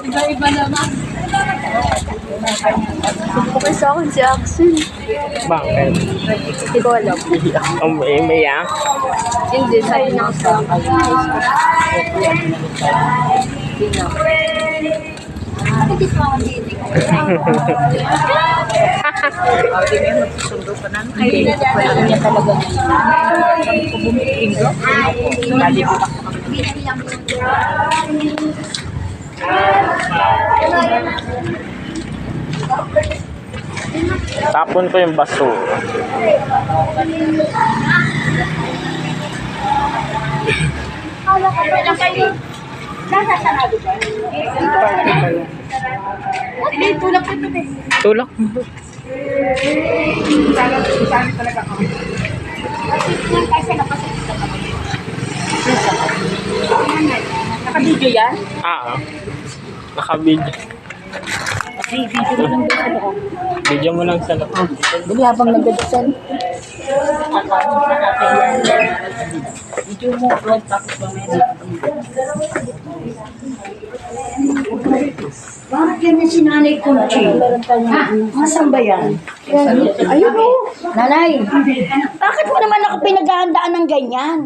Iba-iba naman. Bukod sa akin si Axel. Bakit? Hindi ko alam. Umiiyak? Hindi, sa'yo na sa akin. Magsusundo pa namin. Ay, wala niya talaga. Sabi ko bumiling do. Lali ko pa kami. Tapon ko yung basura. Hindi, tulak ito eh. Tulak mo. Saan talaga kami? Kasi napasok ka kami. Naka-video yan? Naka-video. Video mo lang doon sa loob. Video mo lang sa loob. Dali habang nagdadasan. Video mo, vlog, tapos mamaya. Bakit ganyan si Nanay Conchi? Ha? Asan ba yan? Ayun o. Nanay, bakit mo naman ako pinaghahandaan ng ganyan?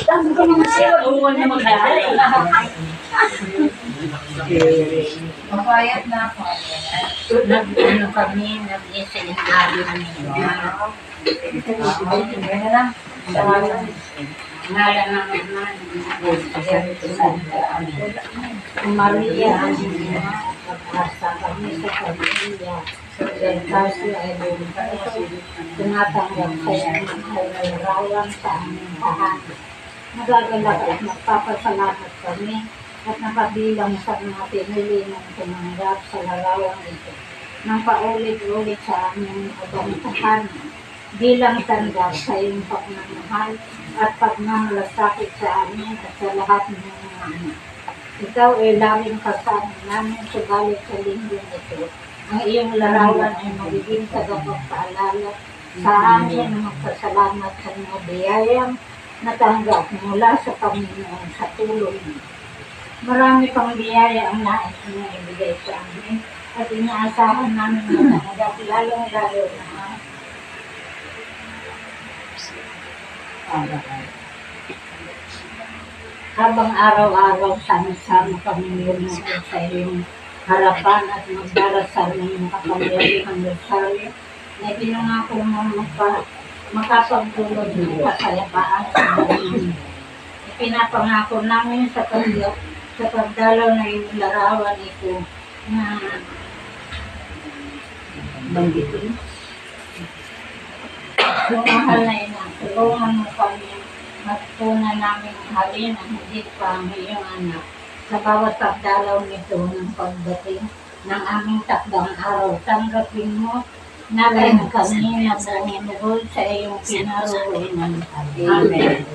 Dami ko naman siya. Uwan na mag-aaral. Mapayat na ako. Nag-ano kami, nag-isa-isari na niya. Ngala na naman. Maria, pag-asa kami sa pamilya. Kasi ay tumatanggap sa nalarawan sa aming tahanan. Nagagalak at magpapasalamat kami at nakabilang sa mga pinili ng tumanggap sa larawang ito nang paulit-ulit sa aming kabantahan bilang tanggap sa iyong pagmamahal at pagmamalasakit sa amin at sa lahat ng mga anak. Ikaw ay laging kasama namin subalit sa linggong ito. Ang iyong larawan ay magiging tagapagpaalala sa amin na magpasalamat sa mga biyayang natanggap mula sa Panginoon sa tulong mo. Marami pang biyaya ang nais mo ibigay sa amin at inaasahan namin na natanggap lalong-lalo na habang araw-araw sama-sama kami lumutin sa iyong harapan at magdarasal ng makapangyarihang rosaryo na pinangako mo makapagdulog ng kasayapaan sa buong mundo. Ipinapangako namin sa pagdalaw na iyong larawan ito na banggitin. Mahal na ina, tulungan mo kami matutunan namin halin ang higit pa ang iyong anak sa bawat pagdalaw nito ng pagdating ng aming takdang araw. Tanggapin mo na rin kami na bumulol sa iyong kinaroonan. Amen.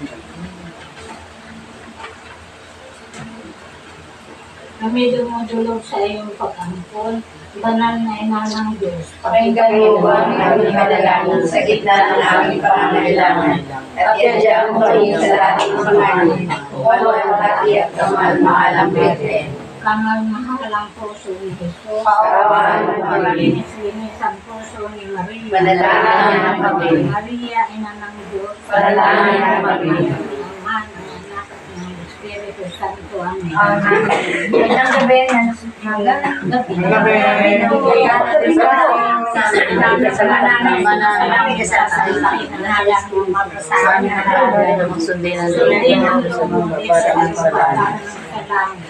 Kami dumudulog sa iyong pag-ampon, banal na ina ng Diyos. Pakinggan mo ba ang aming madalangin sa gitna ng aming pangangailangan? At yadyaan mo kami sa lahat ng mga walang hati at kamal maalang Bethlehem. Kamal mahalang puso ni Jesus. Kaawaan mo kami. Linis ang puso ni Maria. Panalangin ang kami. Maria, ina ng Diyos. Panalangin ang kami. Ama, ng anak at ng Espiritu Santo. Amen. Magandang gabi na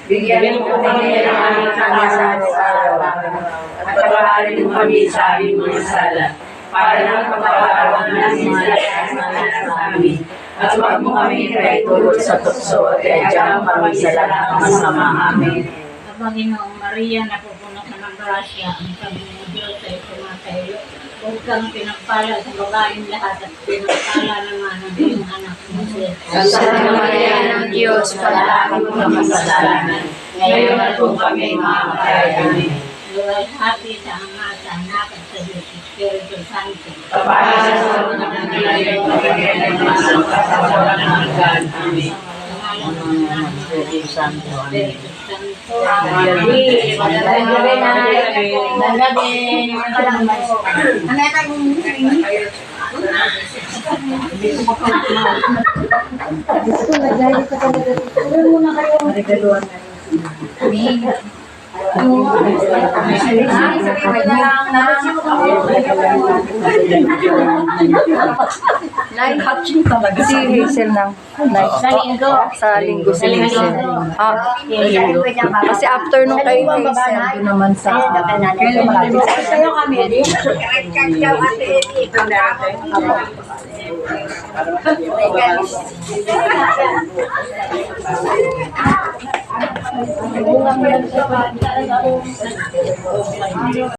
bigyan mo kami ng aming kanasan sa araw-araw at pag-aarin mo kami sa aming mga sala para ng pagkakaroon namin sa lahat ng nasa amin. At huwag mo kami ikaitulot sa tukso at iadyahan kami sa lahat ng masama. Amen. Panginoong Maria, napupuno ka ng grasya, ang Panginoong Diyos ay sumatayo. Huwag kang pinagpala sa babaeng lahat at pinagpala naman ang iyong anak mo si Jesus. Santa Maria ng Diyos, panalangin mo ng kasalanan, ngayon at kung kami mamamatay. Amen. Luwalhati sa Ama, sa Anak at sa Diyos Espiritu Santo. Kapag sa mga nangyayari ng pagkakita ng mga kasawalan ng hanggan. Amen. Si Hazel ng sa linggo si Hazel. Kasi after nung kay Hazel, naman sa Sa'yo kami.